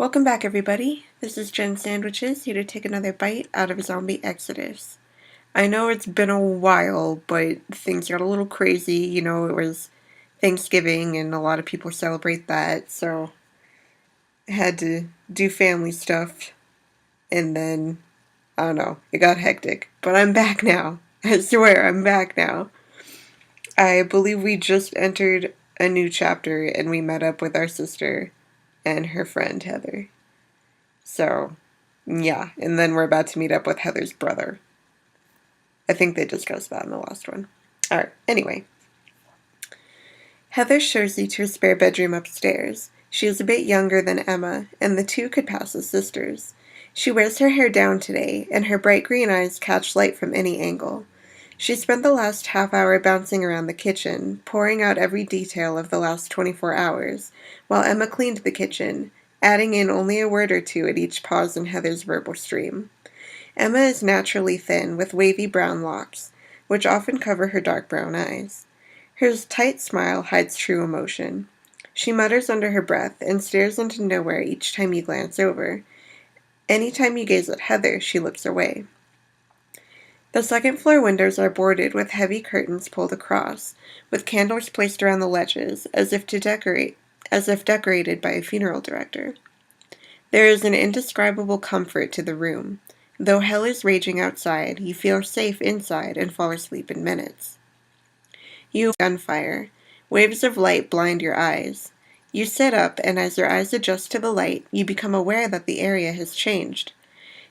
Welcome back, everybody. This is JenSandwiches, here to take another bite out of Zombie Exodus. I know it's been a while, but things got a little crazy. You know, it was Thanksgiving, and a lot of people celebrate that, so I had to do family stuff, and then, I don't know, it got hectic. But I'm back now. I swear, I'm back now. I believe we just entered a new chapter, and we met up with our sister and her friend, Heather. So, yeah, and then we're about to meet up with Heather's brother. I think they discussed that in the last one. Alright, anyway. Heather shows you to a spare bedroom upstairs. She is a bit younger than Emma, and the two could pass as sisters. She wears her hair down today, and her bright green eyes catch light from any angle. She spent the last half hour bouncing around the kitchen, pouring out every detail of the last 24 hours, while Emma cleaned the kitchen, adding in only a word or two at each pause in Heather's verbal stream. Emma is naturally thin, with wavy brown locks, which often cover her dark brown eyes. Her tight smile hides true emotion. She mutters under her breath and stares into nowhere each time you glance over. Any time you gaze at Heather, she looks away. The second-floor windows are boarded with heavy curtains pulled across, with candles placed around the ledges, as if decorated by a funeral director. There is an indescribable comfort to the room. Though hell is raging outside, you feel safe inside and fall asleep in minutes. You gunfire. Waves of light blind your eyes. You sit up, and as your eyes adjust to the light, you become aware that the area has changed.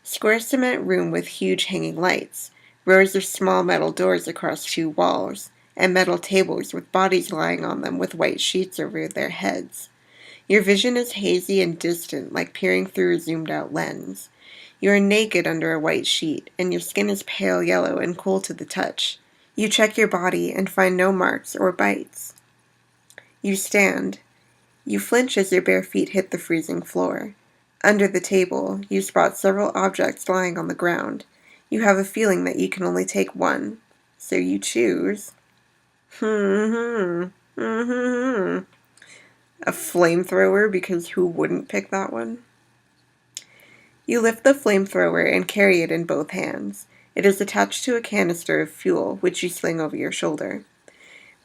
Square cement room with huge hanging lights, rows of small metal doors across two walls, and metal tables with bodies lying on them with white sheets over their heads. Your vision is hazy and distant, like peering through a zoomed-out lens. You are naked under a white sheet, and your skin is pale yellow and cool to the touch. You check your body and find no marks or bites. You stand. You flinch as your bare feet hit the freezing floor. Under the table, you spot several objects lying on the ground. You have a feeling that you can only take one, so you choose. A flamethrower, because who wouldn't pick that one? You lift the flamethrower and carry it in both hands. It is attached to a canister of fuel, which you sling over your shoulder.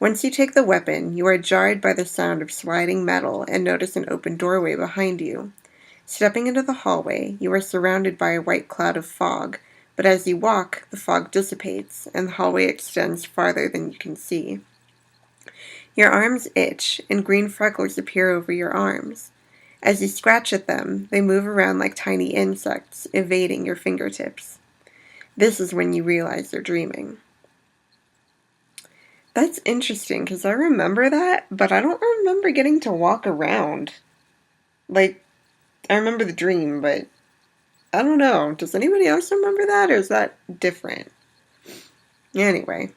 Once you take the weapon, you are jarred by the sound of sliding metal and notice an open doorway behind you. Stepping into the hallway, you are surrounded by a white cloud of fog, but as you walk, the fog dissipates, and the hallway extends farther than you can see. Your arms itch, and green freckles appear over your arms. As you scratch at them, they move around like tiny insects, evading your fingertips. This is when you realize you're dreaming. That's interesting, because I remember that, but I don't remember getting to walk around. Like, I remember the dream, but I don't know. Does anybody else remember that, or is that different? Anyway.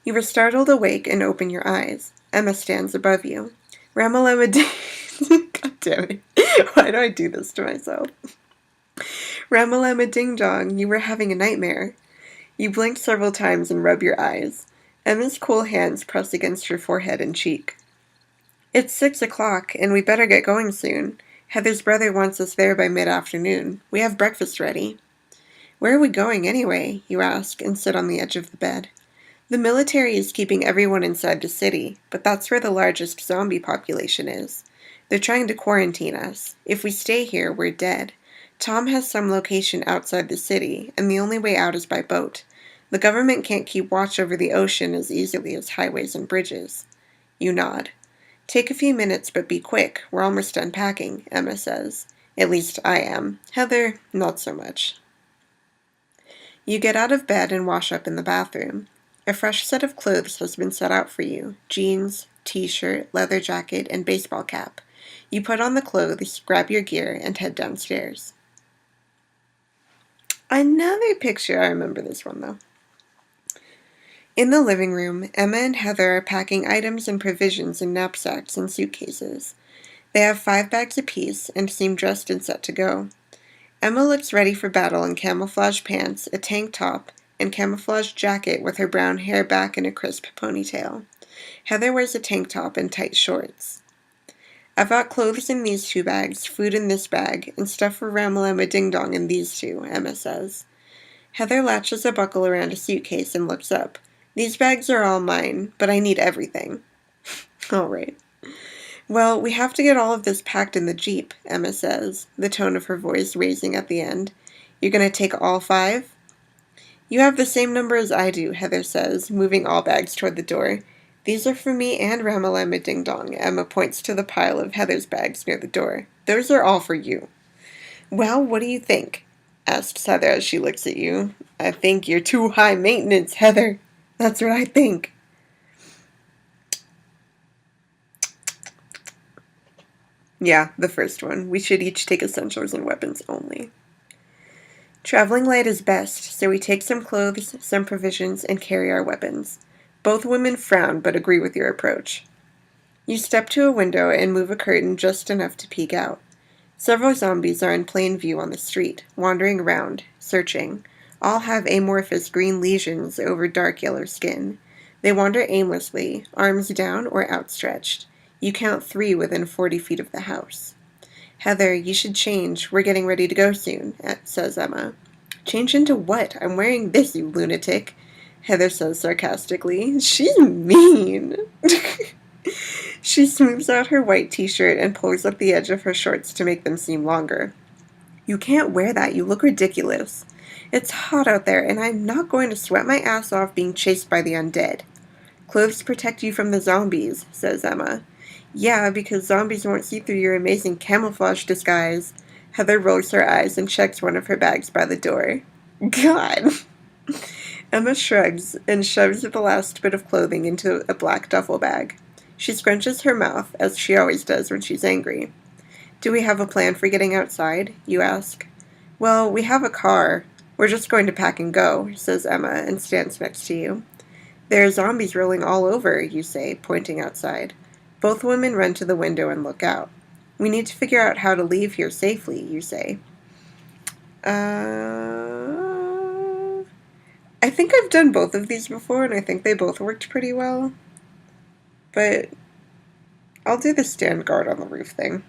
You were startled awake and open your eyes. Emma stands above you. Ramalama God damn it. Why do I do this to myself? Ramalama ding dong, you were having a nightmare. You blink several times and rub your eyes. Emma's cool hands press against your forehead and cheek. It's 6 o'clock, and we better get going soon. Heather's brother wants us there by mid-afternoon. We have breakfast ready. Where are we going anyway? You ask, and sit on the edge of the bed. The military is keeping everyone inside the city, but that's where the largest zombie population is. They're trying to quarantine us. If we stay here, we're dead. Tom has some location outside the city, and the only way out is by boat. The government can't keep watch over the ocean as easily as highways and bridges. You nod. Take a few minutes, but be quick. We're almost done packing, Emma says. At least I am. Heather, not so much. You get out of bed and wash up in the bathroom. A fresh set of clothes has been set out for you. Jeans, t-shirt, leather jacket, and baseball cap. You put on the clothes, grab your gear, and head downstairs. Another picture. I remember this one, though. In the living room, Emma and Heather are packing items and provisions in knapsacks and suitcases. They have 5 bags apiece and seem dressed and set to go. Emma looks ready for battle in camouflage pants, a tank top, and camouflage jacket with her brown hair back in a crisp ponytail. Heather wears a tank top and tight shorts. I've got clothes in these 2 bags, food in this bag, and stuff for Ramalama Ding Dong in these 2, Emma says. Heather latches a buckle around a suitcase and looks up. These bags are all mine, but I need everything. All right. Well, we have to get all of this packed in the Jeep, Emma says, the tone of her voice raising at the end. You're going to take all 5? You have the same number as I do, Heather says, moving all bags toward the door. These are for me and Ramalama Ding Dong. Emma points to the pile of Heather's bags near the door. Those are all for you. Well, what do you think? Asks Heather as she looks at you. I think you're too high maintenance, Heather. That's what I think. Yeah, the first one. We should each take essentials and weapons only. Traveling light is best, so we take some clothes, some provisions, and carry our weapons. Both women frown, but agree with your approach. You step to a window and move a curtain just enough to peek out. Several zombies are in plain view on the street, wandering around, searching. All have amorphous green lesions over dark yellow skin. They wander aimlessly, arms down or outstretched. You count 3 within 40 feet of the house. Heather, you should change. We're getting ready to go soon, says Emma. Change into what? I'm wearing this, you lunatic, Heather says sarcastically. She's mean. She smooths out her white t-shirt and pulls up the edge of her shorts to make them seem longer. You can't wear that. You look ridiculous. It's hot out there, and I'm not going to sweat my ass off being chased by the undead. Clothes protect you from the zombies, says Emma. Yeah, because zombies won't see through your amazing camouflage disguise. Heather rolls her eyes and checks one of her bags by the door. God. Emma shrugs and shoves the last bit of clothing into a black duffel bag. She scrunches her mouth, as she always does when she's angry. Do we have a plan for getting outside? You ask. Well, we have a car. We're just going to pack and go, says Emma, and stands next to you. There are zombies rolling all over, you say, pointing outside. Both women run to the window and look out. We need to figure out how to leave here safely, you say. I think I've done both of these before, and I think they both worked pretty well. But I'll do the stand guard on the roof thing.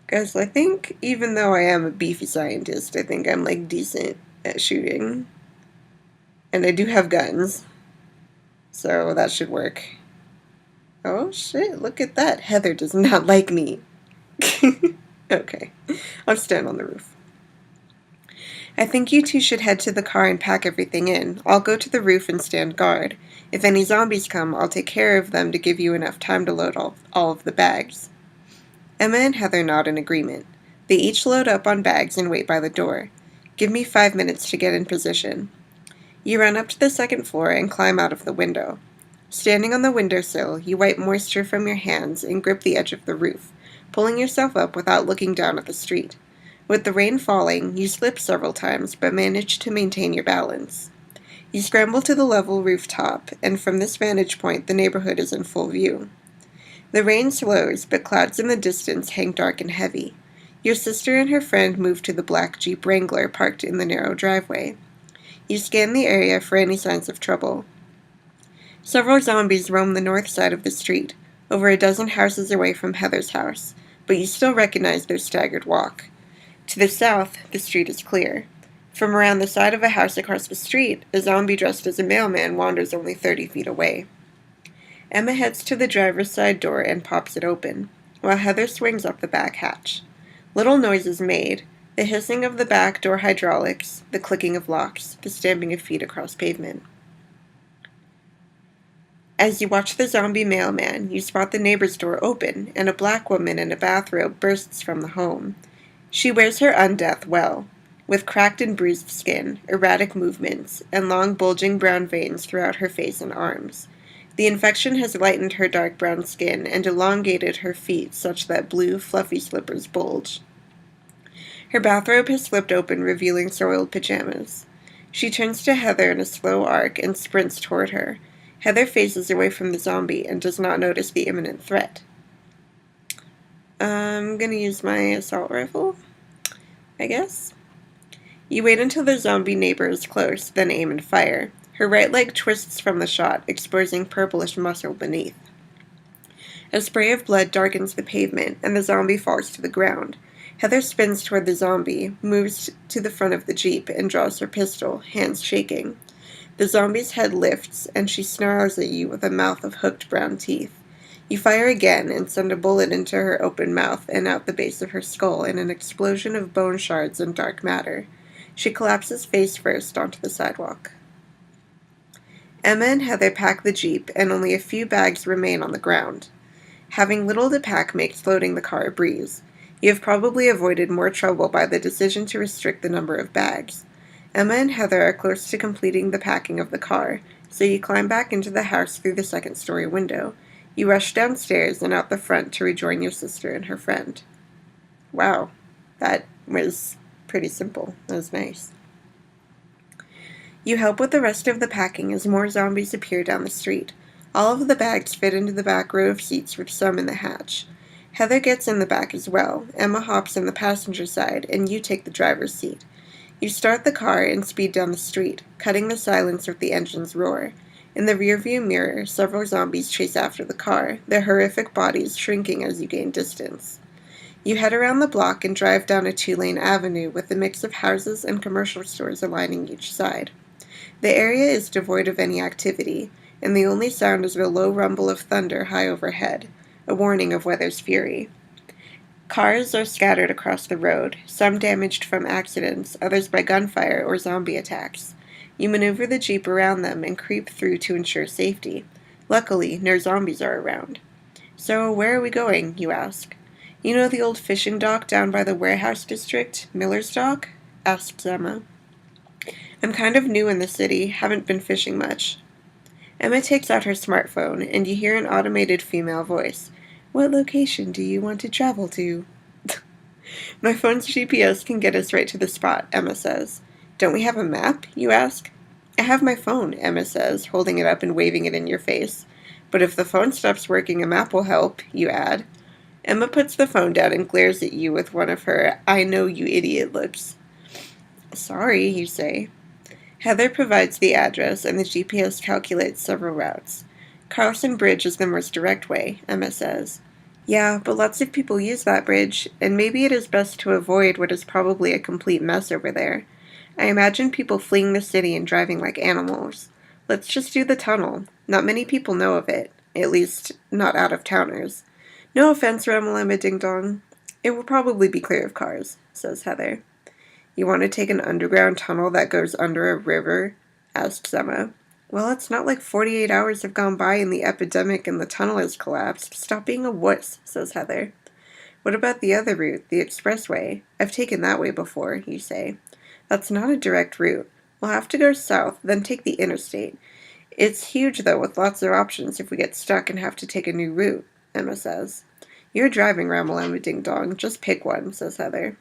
Guys, I think even though I am a beefy scientist, I think I'm like decent at shooting. And I do have guns. So that should work. Oh shit, look at that. Heather does not like me. Okay, I'll stand on the roof. I think you two should head to the car and pack everything in. I'll go to the roof and stand guard. If any zombies come, I'll take care of them to give you enough time to load all of the bags. Emma and Heather nod in agreement. They each load up on bags and wait by the door. Give me 5 minutes to get in position. You run up to the 2nd floor and climb out of the window. Standing on the windowsill, you wipe moisture from your hands and grip the edge of the roof, pulling yourself up without looking down at the street. With the rain falling, you slip several times, but manage to maintain your balance. You scramble to the level rooftop, and from this vantage point, the neighborhood is in full view. The rain slows, but clouds in the distance hang dark and heavy. Your sister and her friend move to the black Jeep Wrangler parked in the narrow driveway. You scan the area for any signs of trouble. Several zombies roam the north side of the street, over a dozen houses away from Heather's house, but you still recognize their staggered walk. To the south, the street is clear. From around the side of a house across the street, a zombie dressed as a mailman wanders only 30 feet away. Emma heads to the driver's side door and pops it open, while Heather swings up the back hatch. Little noise is made, the hissing of the back door hydraulics, the clicking of locks, the stamping of feet across pavement. As you watch the zombie mailman, you spot the neighbor's door open, and a black woman in a bathrobe bursts from the home. She wears her undeath well, with cracked and bruised skin, erratic movements, and long bulging brown veins throughout her face and arms. The infection has lightened her dark brown skin and elongated her feet such that blue, fluffy slippers bulge. Her bathrobe has slipped open, revealing soiled pajamas. She turns to Heather in a slow arc and sprints toward her. Heather faces away from the zombie and does not notice the imminent threat. I'm gonna use my assault rifle, I guess. You wait until the zombie neighbor is close, then aim and fire. Her right leg twists from the shot, exposing purplish muscle beneath. A spray of blood darkens the pavement, and the zombie falls to the ground. Heather spins toward the zombie, moves to the front of the Jeep, and draws her pistol, hands shaking. The zombie's head lifts, and she snarls at you with a mouth of hooked brown teeth. You fire again and send a bullet into her open mouth and out the base of her skull in an explosion of bone shards and dark matter. She collapses face first onto the sidewalk. Emma and Heather pack the Jeep, and only a few bags remain on the ground. Having little to pack makes loading the car a breeze. You have probably avoided more trouble by the decision to restrict the number of bags. Emma and Heather are close to completing the packing of the car, so you climb back into the house through the second-story window. You rush downstairs and out the front to rejoin your sister and her friend. Wow, that was pretty simple. That was nice. You help with the rest of the packing as more zombies appear down the street. All of the bags fit into the back row of seats with some in the hatch. Heather gets in the back as well. Emma hops in the passenger side, and you take the driver's seat. You start the car and speed down the street, cutting the silence with the engine's roar. In the rearview mirror, several zombies chase after the car, their horrific bodies shrinking as you gain distance. You head around the block and drive down a two-lane avenue with a mix of houses and commercial stores lining each side. The area is devoid of any activity, and the only sound is the low rumble of thunder high overhead, a warning of weather's fury. Cars are scattered across the road, some damaged from accidents, others by gunfire or zombie attacks. You maneuver the Jeep around them and creep through to ensure safety. Luckily, no zombies are around. "So, where are we going?" you ask. "You know the old fishing dock down by the warehouse district, Miller's Dock?" asks Emma. "I'm kind of new in the city, haven't been fishing much." Emma takes out her smartphone, and you hear an automated female voice. "What location do you want to travel to?" "My phone's GPS can get us right to the spot," Emma says. "Don't we have a map?" you ask. "I have my phone," Emma says, holding it up and waving it in your face. "But if the phone stops working, a map will help," you add. Emma puts the phone down and glares at you with one of her "I know you idiot" looks. "Sorry," you say. Heather provides the address, and the GPS calculates several routes. "Carlson Bridge is the most direct way," Emma says. "Yeah, but lots of people use that bridge, and maybe it is best to avoid what is probably a complete mess over there. I imagine people fleeing the city and driving like animals. Let's just do the tunnel. Not many people know of it, at least not out-of-towners. No offense, Ramalama Ding Dong. It will probably be clear of cars," says Heather. "You want to take an underground tunnel that goes under a river?" asks Emma. "Well, it's not like 48 hours have gone by and the epidemic and the tunnel has collapsed. Stop being a wuss," says Heather. "What about the other route, the expressway? I've taken that way before," you say. "That's not a direct route. We'll have to go south, then take the interstate. It's huge, though, with lots of options if we get stuck and have to take a new route," Emma says. "You're driving, Ramalama Ding Dong. Just pick one," says Heather.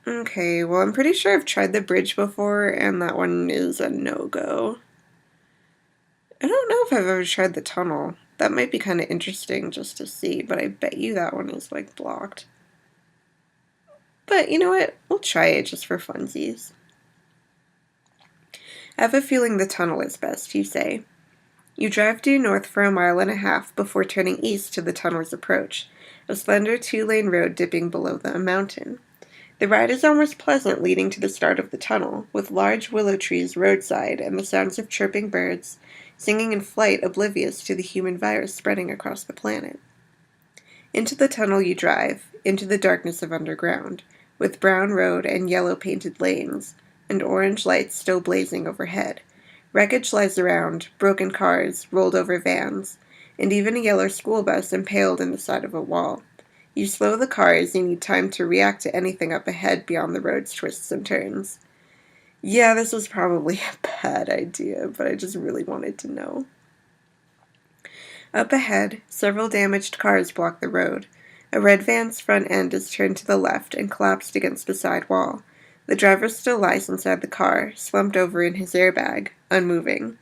Okay, well, I'm pretty sure I've tried the bridge before, and that one is a no-go. I don't know if I've ever tried the tunnel. That might be kind of interesting just to see, but I bet you that one is, like, blocked. But you know what? We'll try it just for funsies. "I have a feeling the tunnel is best," you say. You drive due north for a mile and a half before turning east to the tunnel's approach, a slender two-lane road dipping below the mountain. The ride is almost pleasant leading to the start of the tunnel, with large willow trees roadside and the sounds of chirping birds, singing in flight oblivious to the human virus spreading across the planet. Into the tunnel you drive, into the darkness of underground, with brown road and yellow painted lanes, and orange lights still blazing overhead. Wreckage lies around, broken cars, rolled over vans, and even a yellow school bus impaled in the side of a wall. You slow the car as you need time to react to anything up ahead beyond the road's twists and turns. Yeah, this was probably a bad idea, but I just really wanted to know. Up ahead, several damaged cars block the road. A red van's front end is turned to the left and collapsed against the side wall. The driver still lies inside the car, slumped over in his airbag, unmoving.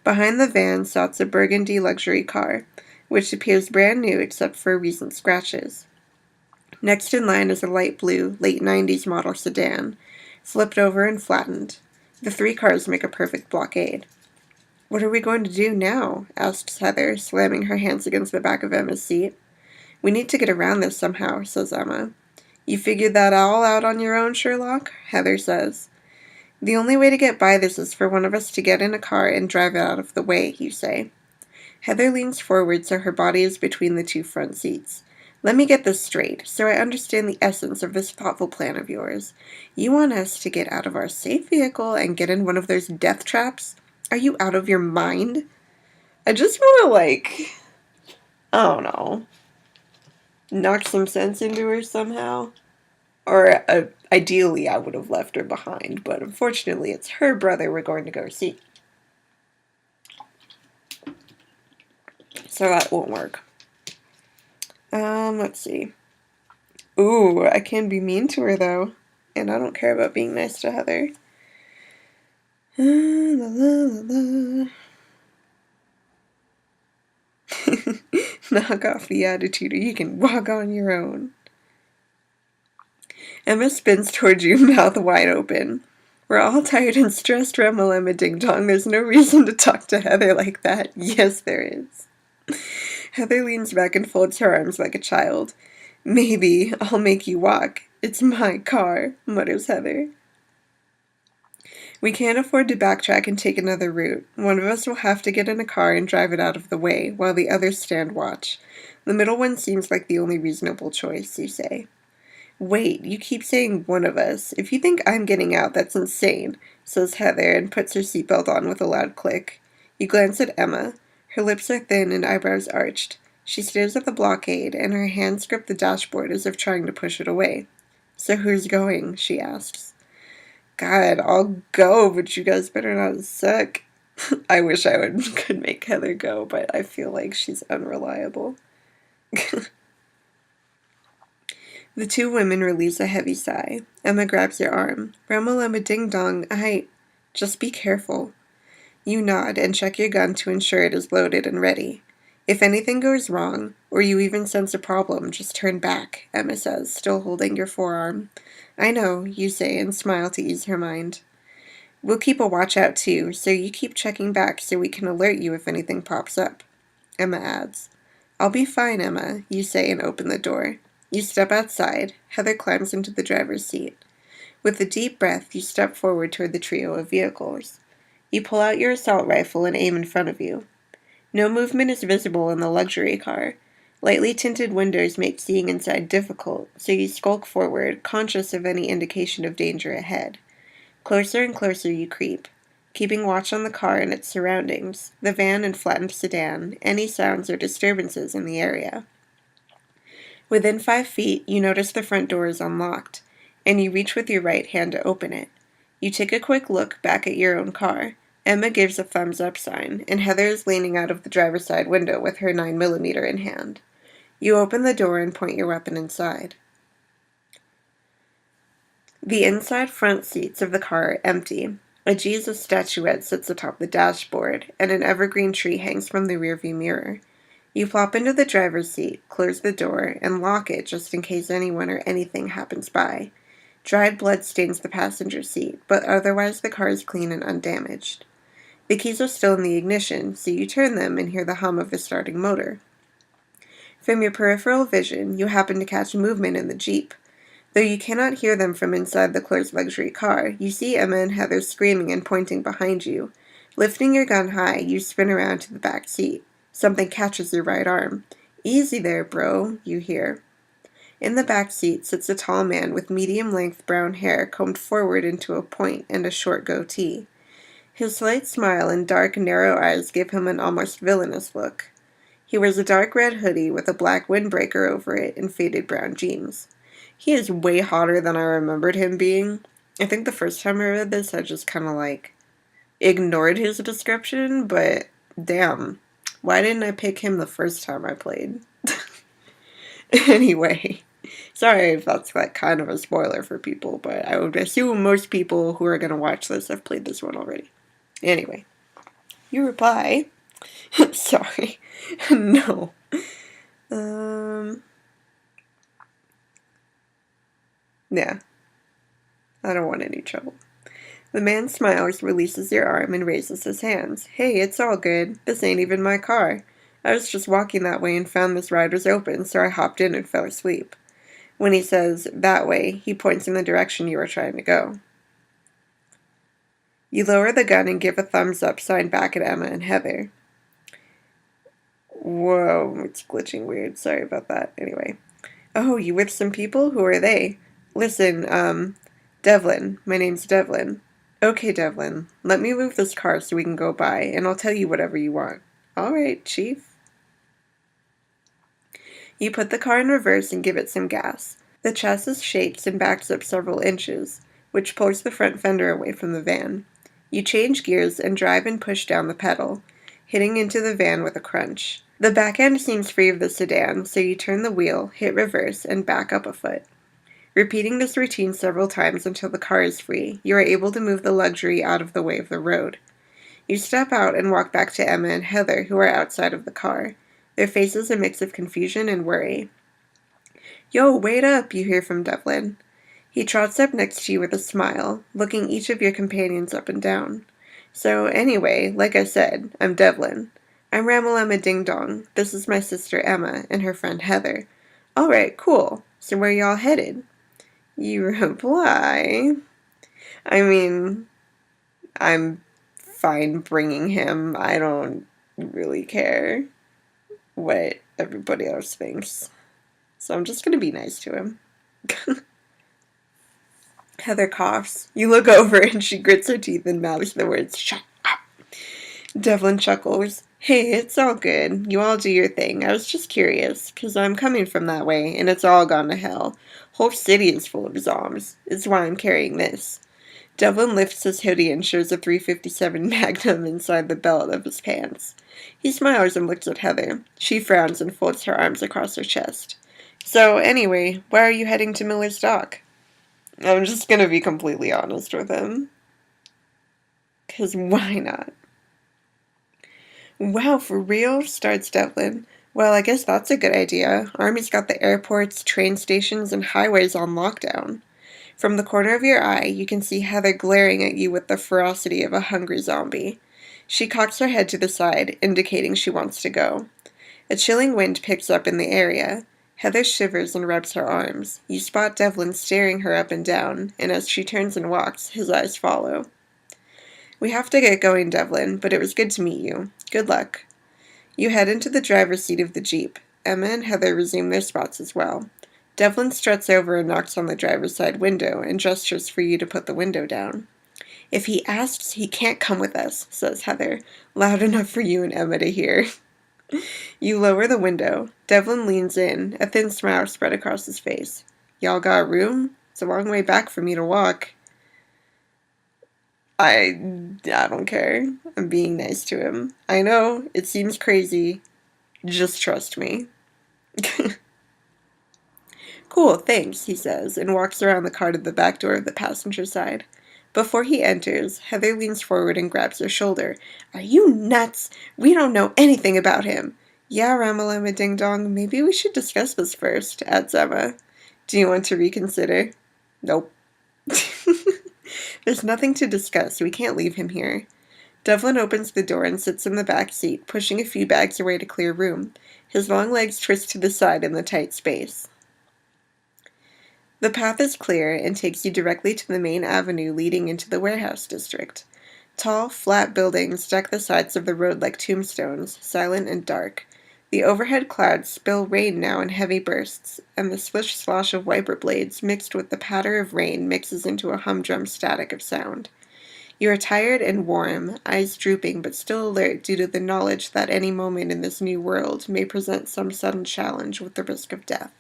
Behind the van sits a burgundy luxury car, which appears brand new except for recent scratches. Next in line is a light blue, late 90s model sedan, flipped over and flattened. The three cars make a perfect blockade. What are we going to do now? Asks Heather, slamming her hands against the back of Emma's seat. We need to get around this somehow, says Emma. You figured that all out on your own, Sherlock? Heather says. The only way to get by this is for one of us to get in a car and drive it out of the way, you say. Heather leans forward so her body is between the two front seats. Let me get this straight, so I understand the essence of this thoughtful plan of yours. You want us to get out of our safe vehicle and get in one of those death traps? Are you out of your mind? I just want to, I don't know, knock some sense into her somehow. Or ideally, I would have left her behind, but unfortunately, it's her brother we're going to go see. So that won't work. Let's see. Ooh, I can be mean to her, though. And I don't care about being nice to Heather. La, la, la, la. Knock off the attitude or you can walk on your own. Emma spins towards you, mouth wide open. We're all tired and stressed, Remmel, Emma Ding Dong. There's no reason to talk to Heather like that. Yes, there is. Heather leans back and folds her arms like a child. Maybe I'll make you walk. It's my car, mutters Heather. We can't afford to backtrack and take another route. One of us will have to get in a car and drive it out of the way, while the others stand watch. The middle one seems like the only reasonable choice, you say. Wait, you keep saying one of us. If you think I'm getting out, that's insane, says Heather and puts her seatbelt on with a loud click. You glance at Emma. Her lips are thin and eyebrows arched. She stares at the blockade, and her hands grip the dashboard as if trying to push it away. So who's going? She asks. God, I'll go, but you guys better not suck. I wish I could make Heather go, but I feel like she's unreliable. The two women release a heavy sigh. Emma grabs your arm. Remmel, Emma Ding Dong, just be careful. You nod and check your gun to ensure it is loaded and ready. If anything goes wrong, or you even sense a problem, just turn back, Emma says, still holding your forearm. I know, you say and smile to ease her mind. We'll keep a watch out too, so you keep checking back so we can alert you if anything pops up. Emma adds. I'll be fine, Emma, you say and open the door. You step outside. Heather climbs into the driver's seat. With a deep breath, you step forward toward the trio of vehicles. You pull out your assault rifle and aim in front of you. No movement is visible in the luxury car. Lightly tinted windows make seeing inside difficult, so you skulk forward, conscious of any indication of danger ahead. Closer and closer you creep, keeping watch on the car and its surroundings, the van and flattened sedan, any sounds or disturbances in the area. Within 5 feet, you notice the front door is unlocked, and you reach with your right hand to open it. You take a quick look back at your own car. Emma gives a thumbs-up sign, and Heather is leaning out of the driver's side window with her 9mm in hand. You open the door and point your weapon inside. The inside front seats of the car are empty. A Jesus statuette sits atop the dashboard, and an evergreen tree hangs from the rearview mirror. You plop into the driver's seat, close the door, and lock it just in case anyone or anything happens by. Dried blood stains the passenger seat, but otherwise the car is clean and undamaged. The keys are still in the ignition, so you turn them and hear the hum of the starting motor. From your peripheral vision, you happen to catch movement in the Jeep. Though you cannot hear them from inside the closed luxury car, you see Emma and Heather screaming and pointing behind you. Lifting your gun high, you spin around to the back seat. Something catches your right arm. Easy there, bro, you hear. In the back seat sits a tall man with medium-length brown hair combed forward into a point and a short goatee. His slight smile and dark, narrow eyes give him an almost villainous look. He wears a dark red hoodie with a black windbreaker over it and faded brown jeans. He is way hotter than I remembered him being. I think the first time I read this, I just kind of ignored his description, but damn, why didn't I pick him the first time I played? Anyway, sorry if that's kind of a spoiler for people, but I would assume most people who are going to watch this have played this one already. Anyway, you reply. Sorry. No. Yeah. I don't want any trouble. The man smiles, releases your arm, and raises his hands. Hey, it's all good. This ain't even my car. I was just walking that way and found this ride was open, so I hopped in and fell asleep. When he says, that way, he points in the direction you are trying to go. You lower the gun and give a thumbs up sign back at Emma and Heather. Whoa, it's glitching weird. Sorry about that. Anyway. Oh, you with some people? Who are they? Listen, Devlin. My name's Devlin. Okay, Devlin. Let me move this car so we can go by, and I'll tell you whatever you want. All right, Chief. You put the car in reverse and give it some gas. The chassis shakes and backs up several inches, which pulls the front fender away from the van. You change gears and drive and push down the pedal, hitting into the van with a crunch. The back end seems free of the sedan, so you turn the wheel, hit reverse, and back up a foot. Repeating this routine several times until the car is free, you are able to move the luxury out of the way of the road. You step out and walk back to Emma and Heather, who are outside of the car. Their faces a mix of confusion and worry. Yo, wait up, you hear from Devlin. He trots up next to you with a smile, looking each of your companions up and down. So anyway, like I said, I'm Devlin. I'm Ramalama Ding Dong. This is my sister Emma and her friend Heather. Alright, cool. So where y'all headed? You reply, I mean, I'm fine bringing him. I don't really care what everybody else thinks. So I'm just going to be nice to him. Heather coughs. You look over and she grits her teeth and mouths the words, shut up. Devlin chuckles. Hey, it's all good. You all do your thing. I was just curious, 'cause I'm coming from that way, and it's all gone to hell. Whole city is full of zombs. It's why I'm carrying this. Devlin lifts his hoodie and shows a .357 Magnum inside the belt of his pants. He smiles and looks at Heather. She frowns and folds her arms across her chest. So, anyway, why are you heading to Miller's Dock? I'm just gonna be completely honest with him. 'Cause why not? Wow, for real? Starts Devlin. Well, I guess that's a good idea. Army's got the airports, train stations, and highways on lockdown. From the corner of your eye, you can see Heather glaring at you with the ferocity of a hungry zombie. She cocks her head to the side, indicating she wants to go. A chilling wind picks up in the area. Heather shivers and rubs her arms. You spot Devlin staring her up and down, and as she turns and walks, his eyes follow. We have to get going, Devlin, but it was good to meet you. Good luck. You head into the driver's seat of the Jeep. Emma and Heather resume their spots as well. Devlin struts over and knocks on the driver's side window and gestures for you to put the window down. If he asks, he can't come with us, says Heather, loud enough for you and Emma to hear. You lower the window. Devlin leans in, a thin smile spread across his face. Y'all got room? It's a long way back for me to walk. I don't care. I'm being nice to him. I know, it seems crazy. Just trust me. Cool, thanks, he says, and walks around the car to the back door of the passenger side. Before he enters, Heather leans forward and grabs her shoulder. Are you nuts? We don't know anything about him. Yeah, Ramalama Ding Dong, maybe we should discuss this first, adds Emma. Do you want to reconsider? Nope. There's nothing to discuss. We can't leave him here. Devlin opens the door and sits in the back seat, pushing a few bags away to clear room. His long legs twist to the side in the tight space. The path is clear and takes you directly to the main avenue leading into the warehouse district. Tall, flat buildings deck the sides of the road like tombstones, silent and dark. The overhead clouds spill rain now in heavy bursts, and the swish-slosh of wiper blades mixed with the patter of rain mixes into a humdrum static of sound. You are tired and warm, eyes drooping but still alert due to the knowledge that any moment in this new world may present some sudden challenge with the risk of death.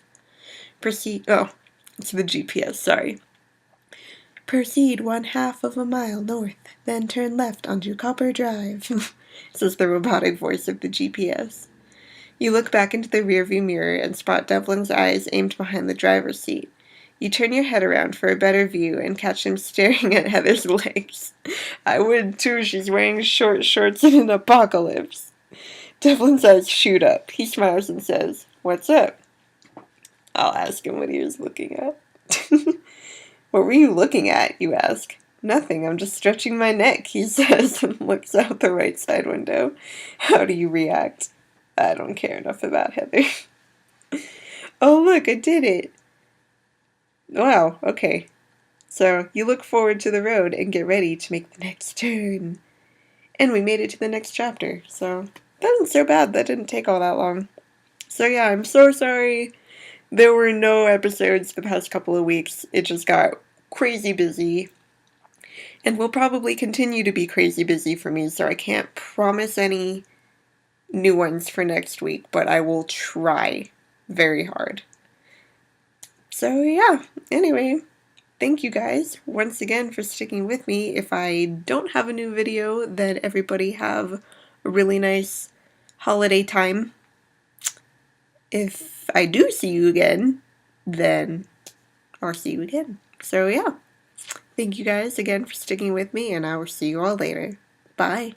It's the GPS, sorry. Proceed 1/2 of a mile north, then turn left onto Copper Drive, says the robotic voice of the GPS. You look back into the rearview mirror and spot Devlin's eyes aimed behind the driver's seat. You turn your head around for a better view and catch him staring at Heather's legs. I would too, she's wearing short shorts in an apocalypse. Devlin's eyes shoot up. He smiles and says, What's up? I'll ask him what he was looking at. What were you looking at, you ask? Nothing, I'm just stretching my neck, he says, and looks out the right side window. How do you react? I don't care enough about Heather. Oh, look, I did it. Wow, okay. So, you look forward to the road and get ready to make the next turn. And we made it to the next chapter, so that wasn't so bad. That didn't take all that long. So yeah, I'm so sorry there were no episodes the past couple of weeks. It just got crazy busy. And will probably continue to be crazy busy for me, so I can't promise any new ones for next week, but I will try very hard. So yeah, anyway, thank you guys once again for sticking with me. If I don't have a new video, then everybody have a really nice holiday time. If I do see you again, then I'll see you again. So yeah, thank you guys again for sticking with me, and I will see you all later. Bye.